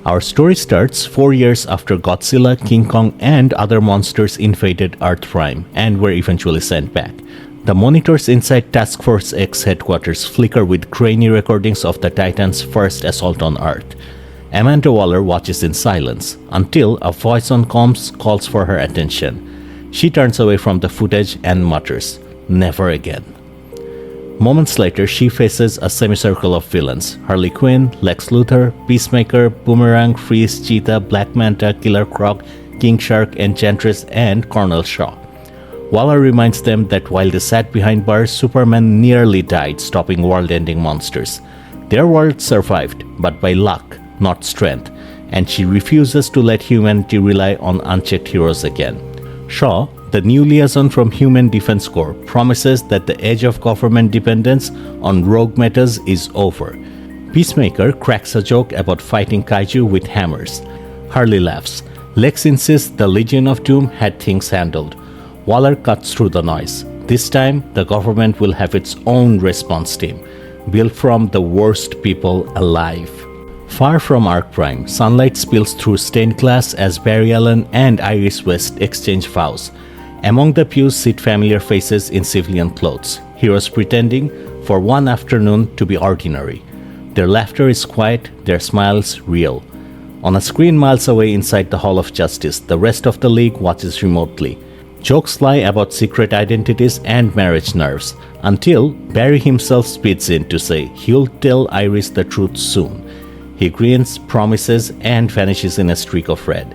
Our story starts 4 years after Godzilla, King Kong, and other monsters invaded Earth Prime and were eventually sent back. The monitors inside Task Force X headquarters flicker with grainy recordings of the Titans' first assault on Earth. Amanda Waller watches in silence until a voice on comms calls for her attention. She turns away from the footage and mutters, "Never again." Moments later, she faces a semicircle of villains: Harley Quinn, Lex Luthor, Peacemaker, Boomerang, Freeze, Cheetah, Black Manta, Killer Croc, King Shark, Enchantress, and Colonel Shaw. Waller reminds them that while they sat behind bars, Superman nearly died stopping world-ending monsters. Their world survived, but by luck, not strength, and she refuses to let humanity rely on unchecked heroes again. Shaw, the new liaison from Human Defense Corps, promises that the age of government dependence on rogue metas is over. Peacemaker cracks a joke about fighting kaiju with hammers. Harley laughs. Lex insists the Legion of Doom had things handled. Waller cuts through the noise. This time, the government will have its own response team, built from the worst people alive. Far from Arc Prime, sunlight spills through stained glass as Barry Allen and Iris West exchange vows. Among the pews sit familiar faces in civilian clothes, heroes pretending, for one afternoon, to be ordinary. Their laughter is quiet, their smiles real. On a screen miles away inside the Hall of Justice, the rest of the League watches remotely. Jokes fly about secret identities and marriage nerves, until Barry himself speeds in to say he'll tell Iris the truth soon. He grins, promises, and vanishes in a streak of red.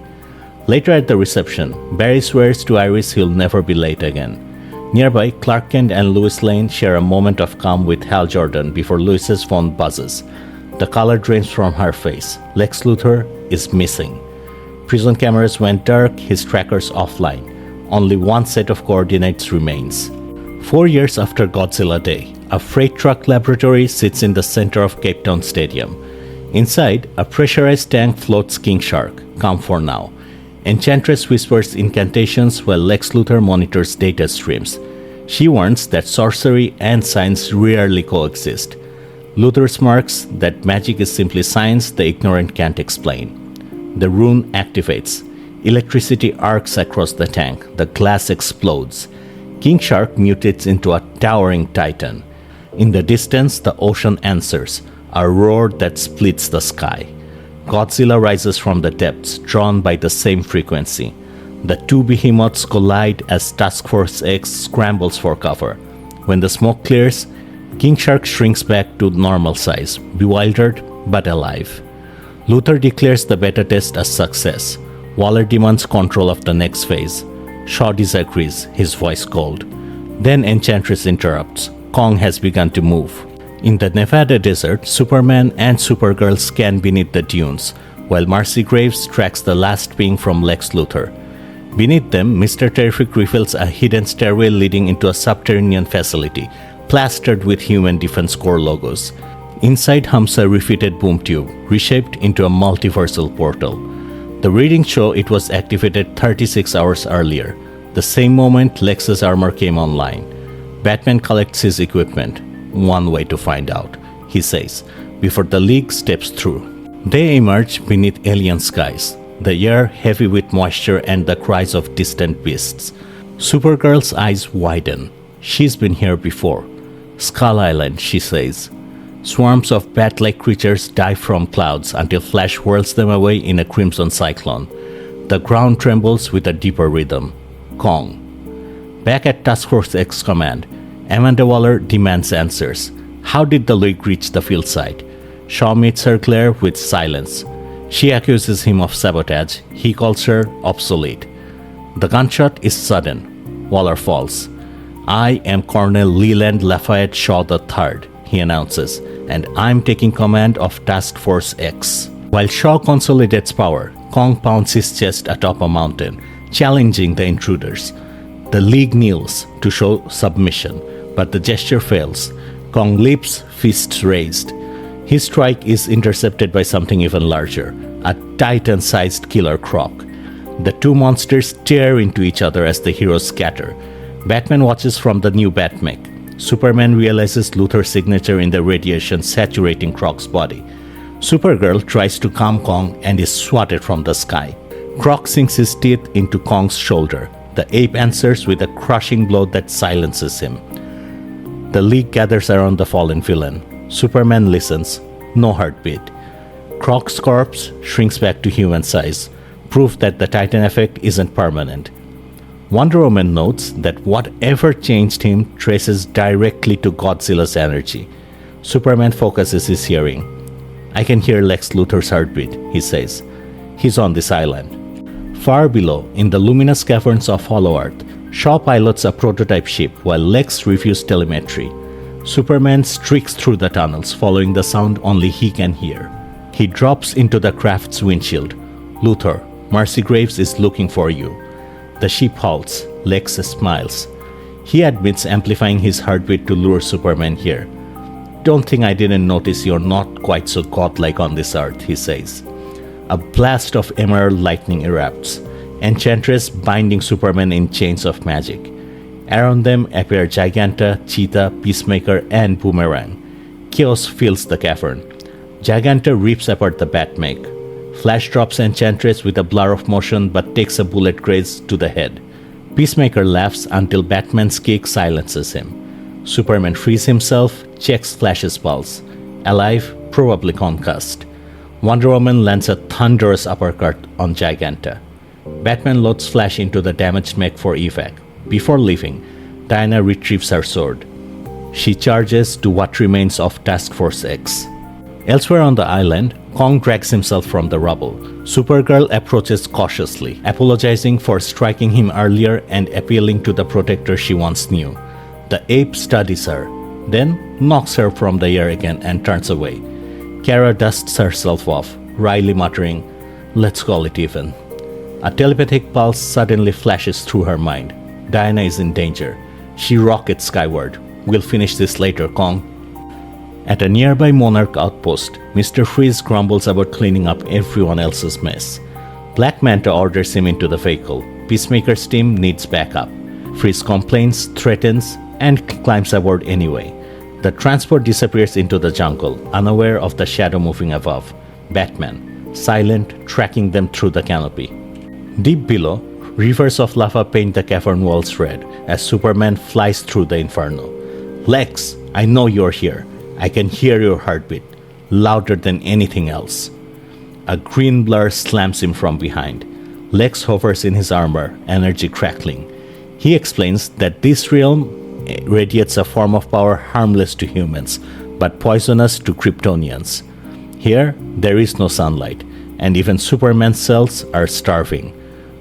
Later at the reception, Barry swears to Iris he'll never be late again. Nearby, Clark Kent and Lois Lane share a moment of calm with Hal Jordan before Lois's phone buzzes. The color drains from her face. Lex Luthor is missing. Prison cameras went dark, his trackers offline. Only one set of coordinates remains. 4 years after Godzilla Day, a freight truck laboratory sits in the center of Cape Town Stadium. Inside, a pressurized tank floats King Shark, come for now. Enchantress whispers incantations while Lex Luthor monitors data streams. She warns that sorcery and science rarely coexist. Luthor smirks that magic is simply science the ignorant can't explain. The rune activates. Electricity arcs across the tank. The glass explodes. King Shark mutates into a towering titan. In the distance, the ocean answers, a roar that splits the sky. Godzilla rises from the depths, drawn by the same frequency. The two behemoths collide as Task Force X scrambles for cover. When the smoke clears, King Shark shrinks back to normal size, bewildered but alive. Luthor declares the beta test a success. Waller demands control of the next phase. Shaw disagrees, his voice cold. Then Enchantress interrupts. Kong has begun to move. In the Nevada desert, Superman and Supergirl scan beneath the dunes, while Marcy Graves tracks the last ping from Lex Luthor. Beneath them, Mr. Terrific reveals a hidden stairway leading into a subterranean facility, plastered with Human Defense Corps logos. Inside hums a refitted boom tube, reshaped into a multiversal portal. The readings show it was activated 36 hours earlier, the same moment Lex's armor came online. Batman collects his equipment. One way to find out, he says, before the League steps through. They emerge beneath alien skies, the air heavy with moisture and the cries of distant beasts. Supergirl's eyes widen. She's been here before. Skull Island, she says. Swarms of bat-like creatures dive from clouds until Flash whirls them away in a crimson cyclone. The ground trembles with a deeper rhythm. Kong. Back at Task Force X command, Amanda Waller demands answers. How did the League reach the field site? Shaw meets her glare with silence. She accuses him of sabotage. He calls her obsolete. The gunshot is sudden. Waller falls. I am Colonel Leland Lafayette Shaw III, he announces, and I'm taking command of Task Force X. While Shaw consolidates power, Kong pounds his chest atop a mountain, challenging the intruders. The League kneels to show submission, but the gesture fails. Kong leaps, fists raised. His strike is intercepted by something even larger, a titan-sized killer Croc. The two monsters tear into each other as the heroes scatter. Batman watches from the new Batmech. Superman realizes Luthor's signature in the radiation saturating Croc's body. Supergirl tries to calm Kong and is swatted from the sky. Croc sinks his teeth into Kong's shoulder. The ape answers with a crushing blow that silences him. The League gathers around the fallen villain. Superman listens. No heartbeat. Croc's corpse shrinks back to human size, proof that the Titan effect isn't permanent. Wonder Woman notes that whatever changed him traces directly to Godzilla's energy. Superman focuses his hearing. I can hear Lex Luthor's heartbeat, he says. He's on this island. Far below, in the luminous caverns of Hollow Earth, Shaw pilots a prototype ship while Lex reviews telemetry. Superman streaks through the tunnels, following the sound only he can hear. He drops into the craft's windshield. Luthor, Mercy Graves is looking for you. The ship halts. Lex smiles. He admits amplifying his heartbeat to lure Superman here. Don't think I didn't notice you're not quite so godlike on this earth, he says. A blast of emerald lightning erupts, Enchantress binding Superman in chains of magic. Around them appear Giganta, Cheetah, Peacemaker, and Boomerang. Chaos fills the cavern. Giganta rips apart the Batmake. Flash drops Enchantress with a blur of motion but takes a bullet graze to the head. Peacemaker laughs until Batman's kick silences him. Superman frees himself, checks Flash's pulse. Alive, probably concussed. Wonder Woman lands a thunderous uppercut on Giganta. Batman loads Flash into the damaged mech for evac. Before leaving, Diana retrieves her sword. She charges to what remains of Task Force X. Elsewhere on the island, Kong drags himself from the rubble. Supergirl approaches cautiously, apologizing for striking him earlier and appealing to the protector she once knew. The ape studies her, then knocks her from the air again and turns away. Kara dusts herself off, wryly muttering, "Let's call it even." A telepathic pulse suddenly flashes through her mind. Diana is in danger. She rockets skyward. We'll finish this later, Kong. At a nearby Monarch outpost, Mr. Freeze grumbles about cleaning up everyone else's mess. Black Manta orders him into the vehicle. Peacemaker's team needs backup. Freeze complains, threatens, and climbs aboard anyway. The transport disappears into the jungle, unaware of the shadow moving above. Batman, silent, tracking them through the canopy. Deep below, rivers of lava paint the cavern walls red as Superman flies through the inferno. Lex, I know you're here. I can hear your heartbeat, louder than anything else. A green blur slams him from behind. Lex hovers in his armor, energy crackling. He explains that this realm radiates a form of power harmless to humans, but poisonous to Kryptonians. Here, there is no sunlight, and even Superman's cells are starving.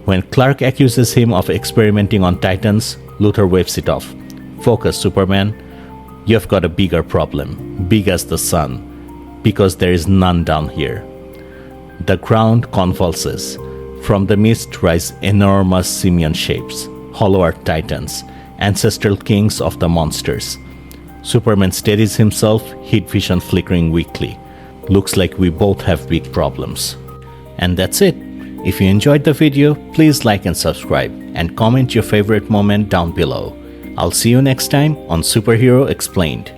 When Clark accuses him of experimenting on Titans, Luthor waves it off. Focus, Superman. You've got a bigger problem, big as the sun, because there is none down here. The ground convulses. From the mist rise enormous simian shapes, Hollow Earth Titans, ancestral kings of the monsters. Superman steadies himself, heat vision flickering weakly. Looks like we both have big problems. And that's it. If you enjoyed the video, please like and subscribe, and comment your favorite moment down below. I'll see you next time on Superhero Explained.